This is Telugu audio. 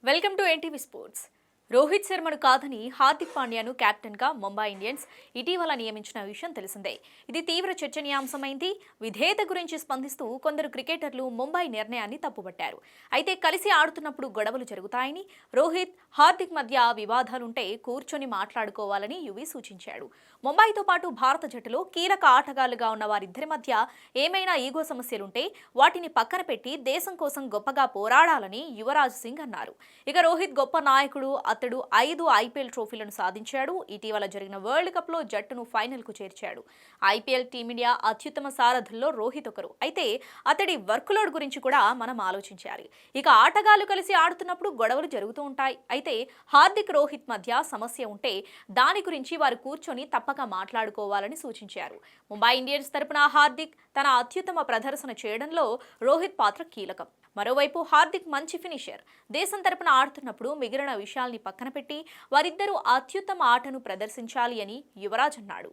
Welcome to NTV sports. Rohit శర్మను కాదని హార్దిక్ పాండ్యాను కెప్టెన్గా ముంబై ఇండియన్స్ ఇటీవల నియమించిన విషయం తెలిసిందే. ఇది తీవ్ర చర్చనీయాంశమైంది. విధేయత గురించి స్పందిస్తూ కొందరు క్రికెటర్లు ముంబై నిర్ణయాన్ని తప్పుపట్టారు. అయితే కలిసి ఆడుతున్నప్పుడు గొడవలు జరుగుతాయని, రోహిత్, హార్దిక్ మధ్య వివాదాలుంటే కూర్చొని మాట్లాడుకోవాలని యువీ సూచించాడు. ముంబైతో పాటు భారత జట్టులో కీలక ఆటగాళ్లుగా ఉన్న వారిద్దరి మధ్య ఏమైనా ఈగో సమస్యలుంటే వాటిని పక్కన పెట్టి దేశం కోసం గొప్పగా పోరాడాలని యువరాజ్ సింగ్ అన్నారు. ఇక రోహిత్ గొప్ప నాయకుడు. అతడు 5 ఐపీఎల్ ట్రోఫీలను సాధించాడు. ఇటీవల జరిగిన వరల్డ్ కప్ లో జట్టును ఫైనల్ కు చేర్చాడు. ఐపీఎల్ టీమిండియా అత్యుత్తమ సారథుల్లో రోహిత్ ఒకరు. అయితే అతడి వర్క్ లోడ్ గురించి కూడా మనం ఆలోచించాలి. ఇక ఆటగాళ్లు కలిసి ఆడుతున్నప్పుడు గొడవలు జరుగుతూ ఉంటాయి. అయితే హార్దిక్, రోహిత్ మధ్య సమస్య ఉంటే దాని గురించి వారు కూర్చొని తప్పక మాట్లాడుకోవాలని సూచించారు. ముంబై ఇండియన్స్ తరపున హార్దిక్ తన అత్యుత్తమ ప్రదర్శన చేయడంలో రోహిత్ పాత్ర కీలకం. మరోవైపు హార్దిక్ మంచి ఫినిషర్. దేశం తరపున ఆడుతున్నప్పుడు మిగిలిన విషయాల్ని పక్కన పెట్టి వారిద్దరూ అత్యుత్తమ ఆటను ప్రదర్శించాలి అని యువరాజ్ అన్నాడు.